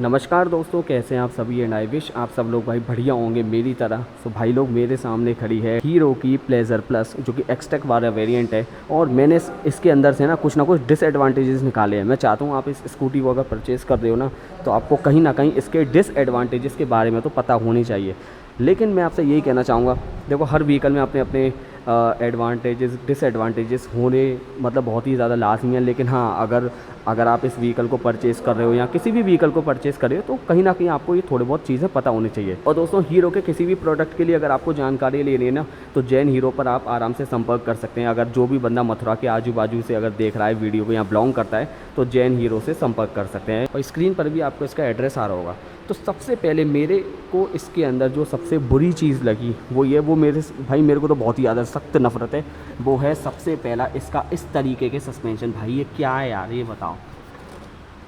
नमस्कार दोस्तों, कैसे हैं आप सभी एंड आई विश आप सब लोग भाई बढ़िया होंगे मेरी तरह। तो भाई लोग मेरे सामने खड़ी है हीरो की प्लेजर प्लस जो कि एक्सटेक वाला वेरिएंट है। और मैंने इसके अंदर से ना कुछ डिसएडवांटेजेस निकाले हैं। मैं चाहता हूँ आप इस स्कूटी को अगर परचेज़ कर रहे हो ना तो आपको कहीं ना कहीं इसके डिसएडवांटेजेस के बारे में तो पता होनी चाहिए। लेकिन मैं आपसे यही कहना चाहूँगा, देखो हर व्हीकल में अपने अपने एडवांटेजेस डिसएडवांटेजेस होने मतलब बहुत ही ज़्यादा लाजमी है। लेकिन हाँ, अगर आप इस व्हीकल को परचेज़ कर रहे हो या किसी भी व्हीकल को परचेज़ कर रहे हो तो कहीं ना कहीं आपको ये थोड़ी बहुत चीज़ें पता होनी चाहिए। और दोस्तों, हीरो के किसी भी प्रोडक्ट के लिए अगर आपको जानकारी लेनी है ना तो जैन हीरो पर आप आराम से संपर्क कर सकते हैं। अगर जो भी बंदा मथुरा के आजू बाजू से अगर देख रहा है वीडियो को या बिलोंग करता है तो जैन हीरो से संपर्क कर सकते हैं। और स्क्रीन पर भी आपको इसका एड्रेस आ रहा होगा। तो सबसे पहले मेरे को इसके अंदर जो सबसे बुरी चीज़ लगी वो मेरे को तो बहुत ही ज़्यादा सख्त नफ़रत है। वो है सबसे पहला इसका इस तरीके के सस्पेंशन। भाई ये क्या है यार, ये बताओ।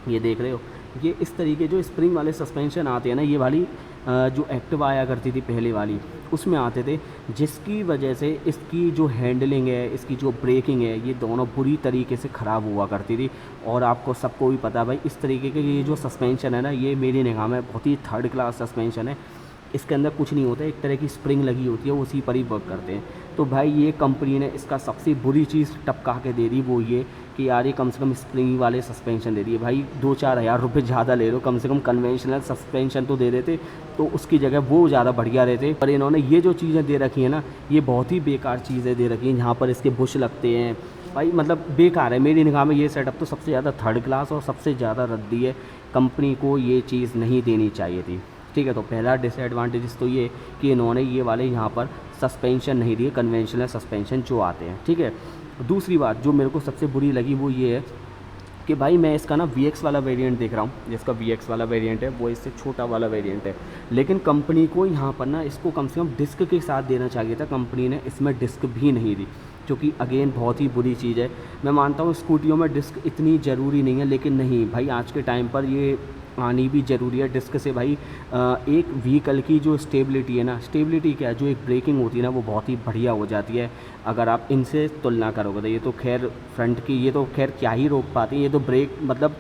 ये देख रहे हो, ये इस तरीके जो स्प्रिंग वाले सस्पेंशन आते हैं ना, ये वाली जो एक्टिवा आया करती थी पहले वाली उसमें आते थे, जिसकी वजह से इसकी जो हैंडलिंग है, इसकी जो ब्रेकिंग है, ये दोनों बुरी तरीके से ख़राब हुआ करती थी। और आपको सबको भी पता है भाई, इस तरीके के ये जो सस्पेंशन है ना, ये मेरी निगाह में बहुत ही थर्ड क्लास सस्पेंशन है। इसके अंदर कुछ नहीं होता है, एक तरह की स्प्रिंग लगी होती है, उसी पर ही वर्क करते हैं। तो भाई ये कंपनी ने इसका सबसे बुरी चीज़ टपका के दे दी, वो ये कि यार ये कम से कम स्प्रिंग वाले सस्पेंशन दे दिए। भाई 2-4 हज़ार रुपये ज़्यादा ले लो, कम से कम कन्वेंशनल सस्पेंशन तो दे देते तो उसकी जगह वो ज़्यादा बढ़िया रहते। पर इन्होंने ये जो चीज़ें दे रखी हैं ना, ये बहुत ही बेकार चीज़ें दे रखी हैं। यहाँ पर इसके बुश लगते हैं भाई, मतलब बेकार है मेरी निगाह में। ये सेटअप तो सबसे ज़्यादा थर्ड क्लास और सबसे ज़्यादा रद्दी है। कंपनी को ये चीज़ नहीं देनी चाहिए थी, ठीक है। तो पहला डिसएडवांटेज तो ये कि इन्होंने ये वाले यहाँ पर सस्पेंशन नहीं दिए, कन्वेंशनल सस्पेंशन जो आते हैं, ठीक है। दूसरी बात जो मेरे को सबसे बुरी लगी वो ये है कि भाई मैं इसका ना VX वाला वेरिएंट देख रहा हूँ, जिसका VX वाला वेरिएंट है वो इससे छोटा वाला वेरिएंट है। लेकिन कंपनी को यहाँ पर ना इसको कम से कम डिस्क के साथ देना चाहिए था। कंपनी ने इसमें डिस्क भी नहीं दी, जो कि अगेन बहुत ही बुरी चीज़ है। मैं मानता हूँ स्कूटियों में डिस्क इतनी ज़रूरी नहीं है, लेकिन नहीं भाई, आज के टाइम पर ये आनी भी ज़रूरी है। डिस्क से भाई एक व्हीकल की जो स्टेबिलिटी है ना, स्टेबिलिटी क्या है, जो एक ब्रेकिंग होती है ना, वो बहुत ही बढ़िया हो जाती है। अगर आप इनसे तुलना करोगे तो ये तो खैर फ्रंट की, ये तो खैर क्या ही रोक पाती है। ये तो ब्रेक मतलब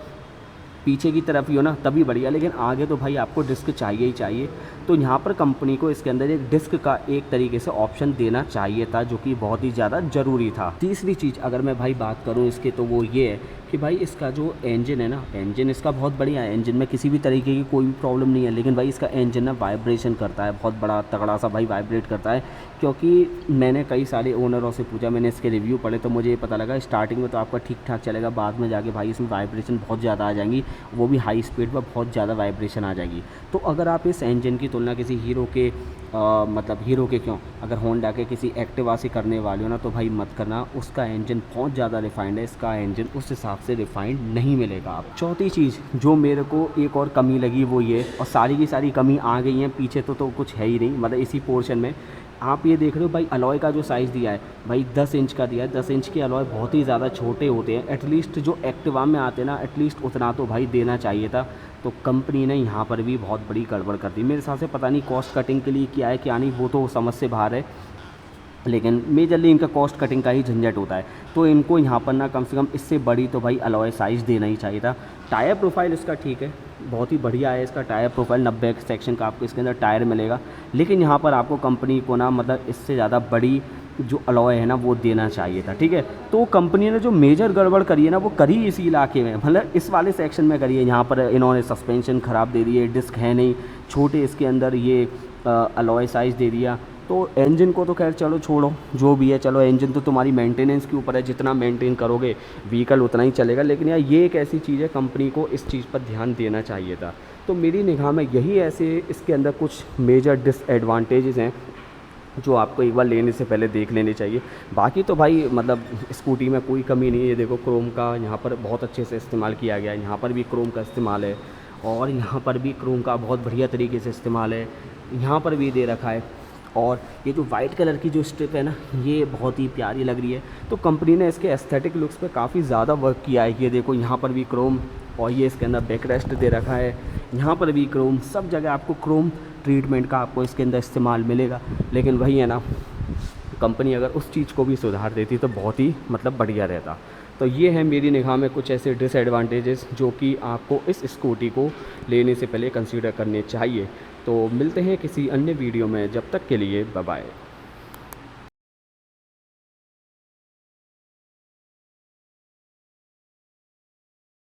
पीछे की तरफ ही हो ना तभी बढ़िया, लेकिन आगे तो भाई आपको डिस्क चाहिए ही चाहिए। तो यहाँ पर कंपनी को इसके अंदर एक डिस्क का एक तरीके से ऑप्शन देना चाहिए था, जो कि बहुत ही ज़्यादा ज़रूरी था। तीसरी चीज़ अगर मैं भाई बात करूँ इसके, तो वो ये है कि भाई इसका जो इंजन है ना, इंजन इसका बहुत बढ़िया है। इंजन में किसी भी तरीके की कोई भी प्रॉब्लम नहीं है। लेकिन भाई इसका इंजन ना वाइब्रेशन करता है, बहुत बड़ा तगड़ा सा भाई वाइब्रेट करता है। क्योंकि मैंने कई सारे ओनरों से पूछा, मैंने इसके रिव्यू पढ़े, तो मुझे ये पता लगा स्टार्टिंग में तो आपका ठीक ठाक चलेगा, बाद में जाके भाई इसमें वाइब्रेशन बहुत ज़्यादा आ जाएंगी, वो भी हाई स्पीड पर बहुत ज़्यादा वाइब्रेशन आ जाएगी। तो अगर आप इस इंजन की तुलना किसी हीरो के मतलब हीरो के क्यों, अगर होंडा के किसी एक्टिवा से करने वाले हो ना, तो भाई मत करना। उसका इंजन बहुत ज़्यादा रिफाइंड है, इसका इंजन उस हिसाब से रिफाइंड नहीं मिलेगा आप। चौथी चीज़ जो मेरे को एक और कमी लगी वो ये, और सारी की सारी कमी आ गई हैं पीछे तो कुछ है ही नहीं, मतलब इसी पोर्शन में आप ये देख रहे हो भाई, अलॉय का जो साइज़ दिया है भाई 10 इंच का दिया है। 10 इंच के अलॉय बहुत ही ज़्यादा छोटे होते हैं। एटलीस्ट जो एक्टिवा में आते हैं ना, एटलीस्ट उतना तो भाई देना चाहिए था। तो कंपनी ने यहाँ पर भी बहुत बड़ी गड़बड़ कर दी मेरे हिसाब से। पता नहीं कॉस्ट कटिंग के लिए क्या है क्या नहीं, वो तो समझ से बाहर है, लेकिन मेजरली इनका कॉस्ट कटिंग का ही झंझट होता है। तो इनको यहाँ पर ना कम से कम इससे बड़ी तो भाई अलॉय साइज़ देना ही चाहिए था। टायर प्रोफाइल इसका ठीक है, बहुत ही बढ़िया है इसका टायर प्रोफाइल। 90 सेक्शन का आपको इसके अंदर टायर मिलेगा। लेकिन यहाँ पर आपको कंपनी को ना मतलब इससे ज़्यादा बड़ी जो अलॉय है ना वो देना चाहिए था, ठीक है। तो कंपनी ने जो मेजर गड़बड़ करी है ना वो करी इसी इलाके में, मतलब इस वाले सेक्शन में करी है। यहाँ पर इन्होंने सस्पेंशन ख़राब दे दी है, डिस्क है नहीं, छोटे इसके अंदर ये अलॉय साइज़ दे दिया। तो इंजन को तो खैर चलो छोड़ो, जो भी है चलो, इंजन तो तुम्हारी मेंटेनेंस के ऊपर है, जितना मेंटेन करोगे व्हीकल उतना ही चलेगा। लेकिन यार ये एक ऐसी चीज़ है, कंपनी को इस चीज़ पर ध्यान देना चाहिए था। तो मेरी निगाह में यही ऐसे इसके अंदर कुछ मेजर डिसएडवांटेजेस हैं जो आपको एक बार लेने से पहले देख लेने चाहिए। बाकी तो भाई मतलब स्कूटी में कोई कमी नहीं है। देखो क्रोम का यहाँ पर बहुत अच्छे से इस्तेमाल किया गया है, यहाँ पर भी क्रोम का इस्तेमाल है, और यहाँ पर भी क्रोम का बहुत बढ़िया तरीके से इस्तेमाल है, यहाँ पर भी दे रखा है। और ये जो वाइट कलर की जो स्ट्रिप है ना, ये बहुत ही प्यारी लग रही है। तो कंपनी ने इसके एस्थेटिक लुक्स पे काफ़ी ज़्यादा वर्क किया है। ये देखो यहाँ पर भी क्रोम, और ये इसके अंदर बैक रेस्ट दे रखा है, यहाँ पर भी क्रोम, सब जगह आपको क्रोम ट्रीटमेंट का आपको इसके अंदर इस्तेमाल मिलेगा। लेकिन वही है ना, कंपनी अगर उस चीज़ को भी सुधार देती तो बहुत ही मतलब बढ़िया रहता। तो ये है मेरी निगाह में कुछ ऐसे डिसएडवांटेजेस जो कि आपको इस स्कूटी को लेने से पहले कंसीडर करने चाहिए। तो मिलते हैं किसी अन्य वीडियो में, जब तक के लिए बाय बाय।